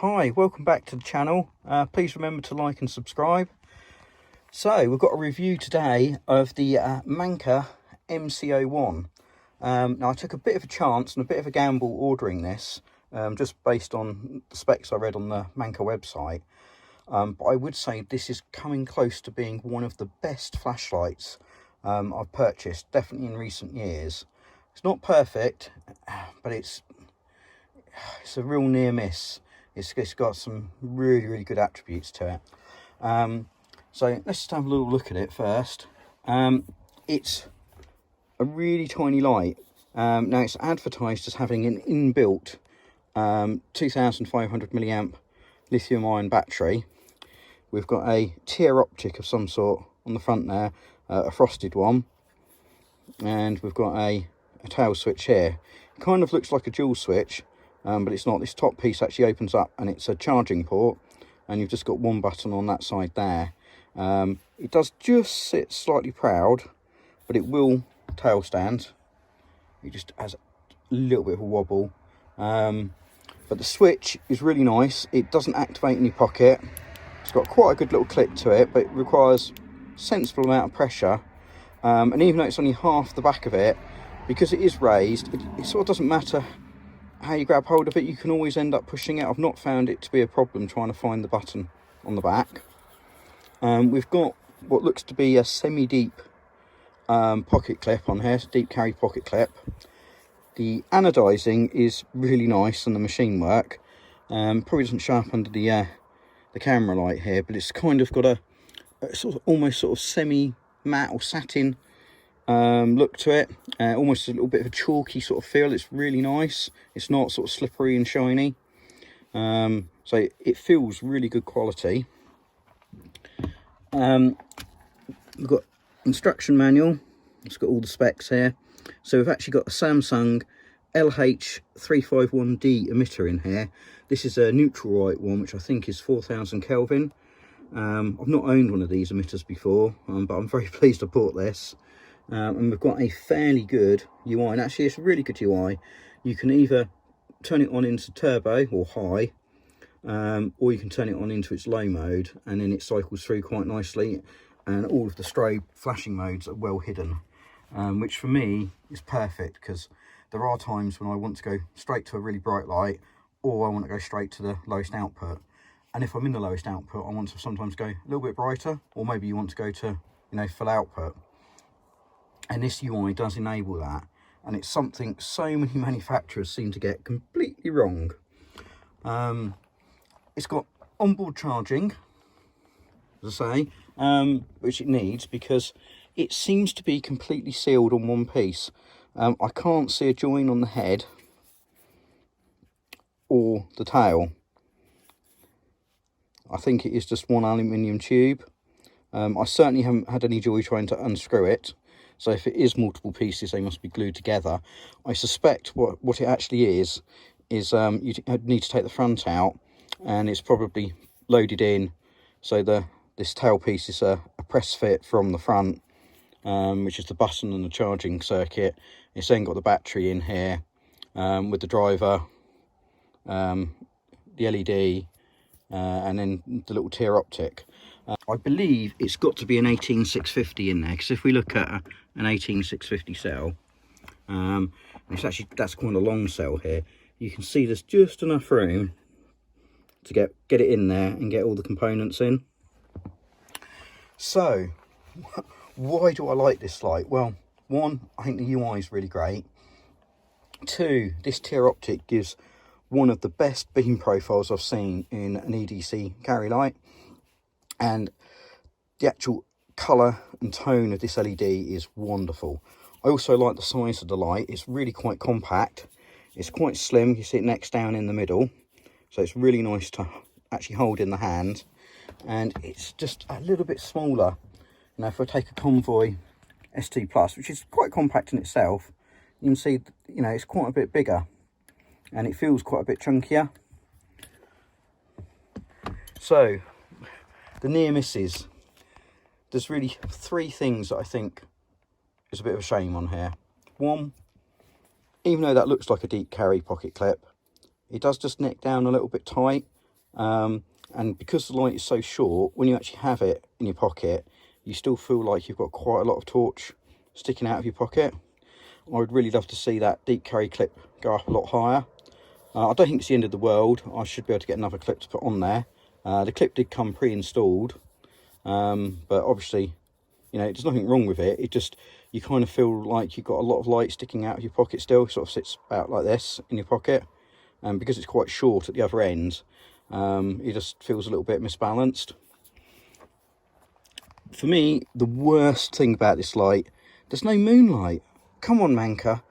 Hi, welcome back to the channel. Please remember to like and subscribe. So we've got a review today of the Manker MC01. Now I took a bit of a chance and a bit of a gamble ordering this, just based on the specs I read on the Manker website. But I would say this is coming close to being one of the best flashlights I've purchased, definitely in recent years. It's not perfect, but it's a real near miss. It's got some really good attributes to it. So let's just have a little look at it first. It's a really tiny light. Now it's advertised as having an inbuilt 2500 milliamp lithium ion battery. We've got a tear optic of some sort on the front there, a frosted one, and we've got a tail switch here. It kind of looks like a dual switch, but it's not. This top piece actually opens up and it's a charging port, and you've just got one button on that side there. It does just sit slightly proud, but it will tail stand. It just has a little bit of a wobble, but the switch is really nice. It doesn't activate in your pocket. It's got quite a good little clip to it, but it requires a sensible amount of pressure, and even though it's only half the back of it, because it is raised, it sort of doesn't matter how you grab hold of it, you can always end up pushing it. I've not found it to be a problem trying to find the button on the back. We've got what looks to be a semi-deep pocket clip on here, deep carry pocket clip. The anodizing is really nice and the machine work. Probably doesn't show up under the camera light here, but it's kind of got a sort of almost sort of semi-matte or satin look to it, almost a little bit of a chalky sort of feel. It's really nice. It's not sort of slippery and shiny, so it feels really good quality. We've got instruction manual. It's got all the specs here. So we've actually got a Samsung LH351D emitter in here. This is a neutral light one, which I think is 4000 Kelvin. I've not owned one of these emitters before, but I'm very pleased I bought this. And we've got a fairly good UI, and actually it's a really good UI. You can either turn it on into turbo or high, or you can turn it on into its low mode, and then it cycles through quite nicely, and all of the strobe flashing modes are well hidden, which for me is perfect, because there are times when I want to go straight to a really bright light, or I want to go straight to the lowest output. And if I'm in the lowest output, I want to sometimes go a little bit brighter, or maybe you want to go to, you know, full output. And this UI does enable that, and it's something so many manufacturers seem to get completely wrong. It's got onboard charging, as I say, which it needs, because it seems to be completely sealed on one piece. I can't see a join on the head or the tail. I think it is just one aluminium tube. I certainly haven't had any joy trying to unscrew it. So if it is multiple pieces, they must be glued together. I suspect what it actually is you need to take the front out, and it's probably loaded in. So this tail piece is a press fit from the front, which is the button and the charging circuit. It's then got the battery in here, with the driver, the LED, and then the little tear optic. I believe it's got to be an 18650 in there, because if we look at an 18650 cell, that's quite a long cell here. You can see there's just enough room to get it in there and get all the components in. So why do I like this light? Well, one, I think the UI is really great. Two, this tear optic gives one of the best beam profiles I've seen in an EDC carry light, and the actual colour and tone of this LED is wonderful. I also like the size of the light. It's really quite compact. It's quite slim. You see it next down in the middle, so it's really nice to actually hold in the hand. And it's just a little bit smaller. You know, if I take a Convoy ST Plus, which is quite compact in itself, you can see, you know, it's quite a bit bigger, and it feels quite a bit chunkier. So the near misses, there's really three things that I think is a bit of a shame on here. One, even though that looks like a deep carry pocket clip, it does just neck down a little bit tight, And because the light is so short, when you actually have it in your pocket, you still feel like you've got quite a lot of torch sticking out of your pocket. I would really love to see that deep carry clip go up a lot higher. I don't think it's the end of the world. I should be able to get another clip to put on there. The clip did come pre-installed, but obviously, you know, there's nothing wrong with it. It just, you kind of feel like you've got a lot of light sticking out of your pocket still. It sort of sits out like this in your pocket, and because it's quite short at the other end, it just feels a little bit misbalanced. For me, the worst thing about this light, there's no moonlight. Come on, Manker.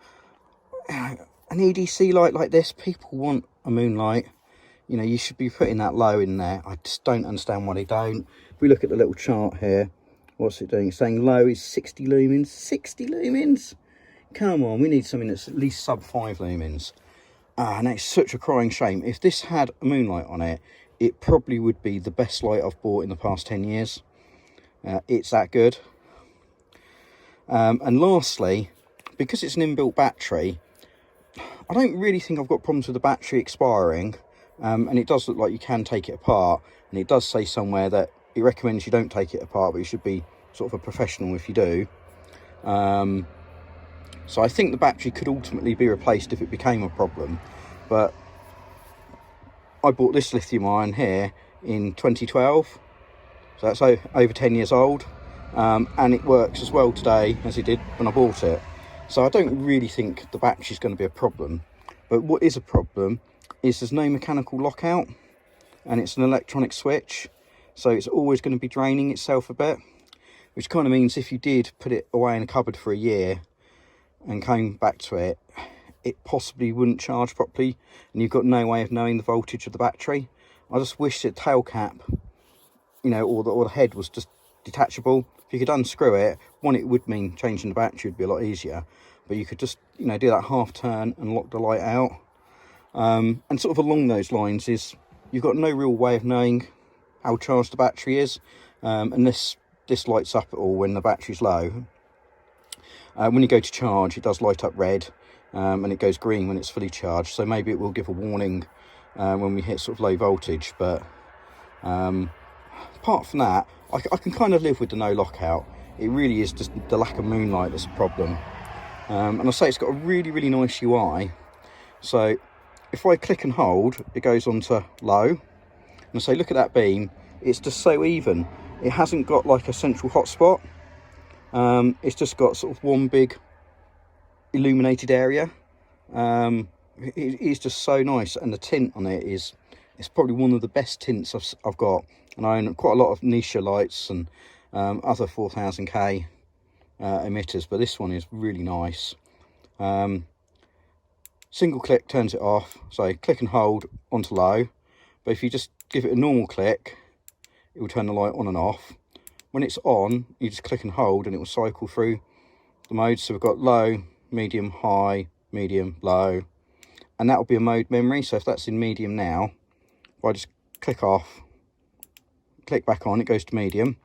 An EDC light like this, people want a moonlight. You know, you should be putting that low in there. I just don't understand why they don't. If we look at the little chart here, what's it doing? It's saying low is 60 lumens. 60 lumens? Come on, we need something that's at least sub 5 lumens. And it's such a crying shame. If this had a moonlight on it, it probably would be the best light I've bought in the past 10 years. It's that good. And lastly, because it's an inbuilt battery, I don't really think I've got problems with the battery expiring. And it does look like you can take it apart. And it does say somewhere that it recommends you don't take it apart, but you should be sort of a professional if you do. So I think the battery could ultimately be replaced if it became a problem. But I bought this lithium ion here in 2012. So that's over 10 years old. And it works as well today as it did when I bought it. So I don't really think the battery is going to be a problem. But what is a problem is there's no mechanical lockout, and it's an electronic switch. So it's always going to be draining itself a bit, which kind of means if you did put it away in a cupboard for a year and came back to it, it possibly wouldn't charge properly, and you've got no way of knowing the voltage of the battery. I just wish the tail cap, you know, or the head was just detachable. If you could unscrew it, one, it would mean changing the battery would be a lot easier, but you could just, you know, do that half turn and lock the light out. And sort of along those lines is you've got no real way of knowing how charged the battery is, and this lights up at all when the battery's low. When you go to charge, it does light up red, and it goes green when it's fully charged, so maybe it will give a warning when we hit sort of low voltage. But apart from that, I can kind of live with the no lockout. It really is just the lack of moonlight that's a problem. And I say it's got a really, really nice UI. So if I click and hold, it goes on to low. And I say, look at that beam. It's just so even. It hasn't got like a central hotspot. It's just got sort of one big illuminated area. It is just so nice, and the tint on it is, it's probably one of the best tints I've got. And I own quite a lot of niche lights and other 4000K emitters, but this one is really nice. Single click turns it off, so click and hold onto low. But if you just give it a normal click, it will turn the light on and off. When it's on, you just click and hold and it will cycle through the modes. So we've got low, medium, high, medium, low, and that will be a mode memory. So if that's in medium now, if I just click off, click back on, it goes to medium.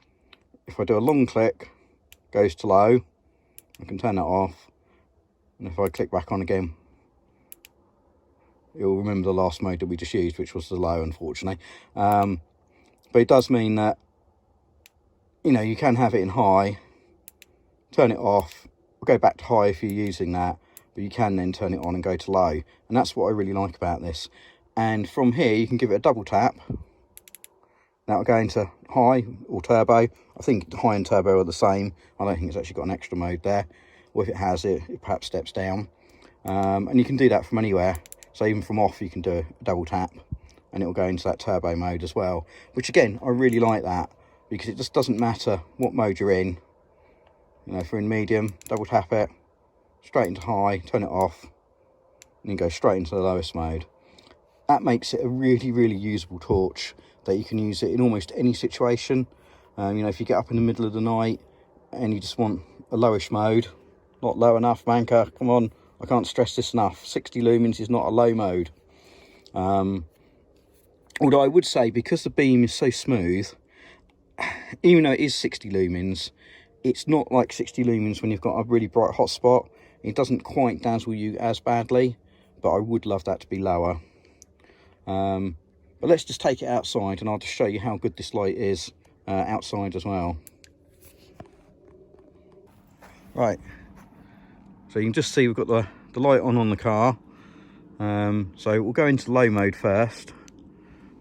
If I do a long click, it goes to low. I can turn that off, and if I click back on again, you'll remember the last mode that we just used, which was the low, unfortunately. But it does mean that, you know, you can have it in high, turn it off, or go back to high if you're using that, but you can then turn it on and go to low. And that's what I really like about this. And from here, you can give it a double tap. That will go into high or turbo. I think high and turbo are the same. I don't think it's actually got an extra mode there. Or if it has, it perhaps steps down. And you can do that from anywhere. So even from off, you can do a double tap, and it will go into that turbo mode as well. Which again, I really like that, because it just doesn't matter what mode you're in. You know, if you're in medium, double tap it, straight into high, turn it off, and then go straight into the lowest mode. That makes it a really, really usable torch that you can use it in almost any situation. You know, if you get up in the middle of the night and you just want a lowish mode, not low enough, Manker, come on, I can't stress this enough. 60 lumens is not a low mode. Although I would say, because the beam is so smooth, even though it is 60 lumens, it's not like 60 lumens when you've got a really bright hot spot. It doesn't quite dazzle you as badly, but I would love that to be lower. But But let's just take it outside and I'll just show you how good this light is outside as well. Right, so you can just see we've got the light on the car. So we'll go into low mode first,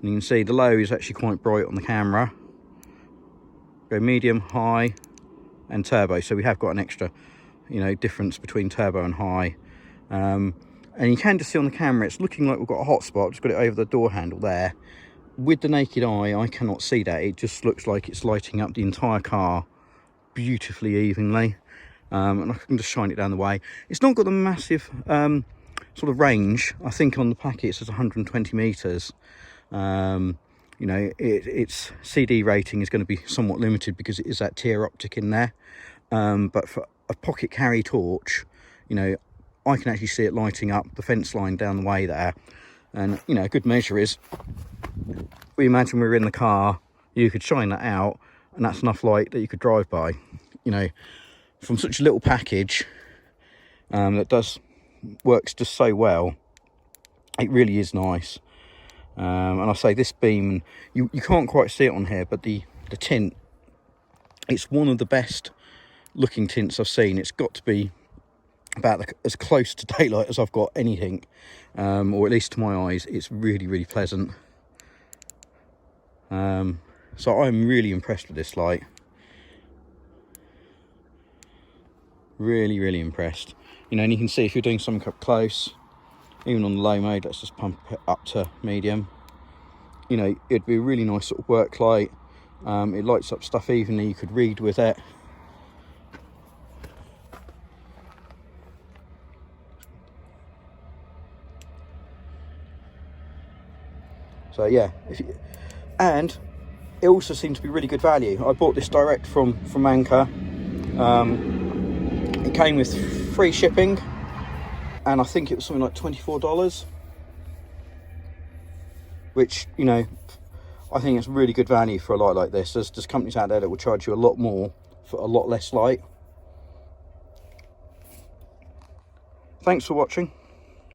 and you can see the low is actually quite bright on the camera. Go medium, high and turbo, so we have got an extra, you know, difference between turbo and high. And you can just see on the camera it's looking like we've got a hotspot. Just got it over the door handle there. With the naked eye I cannot see that. It just looks like it's lighting up the entire car beautifully evenly. And I can just shine it down the way. It's not got a massive sort of range. I think on the packet it says 120 meters. You know, its CD rating is going to be somewhat limited because it is that tier optic in there. But for a pocket carry torch, you know, I can actually see it lighting up the fence line down the way there. And you know, a good measure is, we imagine we were in the car, you could shine that out and that's enough light that you could drive by. You know, from such a little package that works just so well, it really is nice. And I say this beam, you can't quite see it on here, but the tint, it's one of the best looking tints I've seen. It's got to be about as close to daylight as I've got anything, or at least to my eyes. It's really, really pleasant. So I'm really impressed with this light. Really, really impressed. You know, and you can see if you're doing something up close, even on the low mode, let's just pump it up to medium. You know, it'd be a really nice sort of work light. It lights up stuff evenly, you could read with it. So yeah, and it also seems to be really good value. I bought this direct from Manker. It came with free shipping, and I think it was something like $24, which, you know, I think it's really good value for a light like this. There's companies out there that will charge you a lot more for a lot less light. Thanks for watching.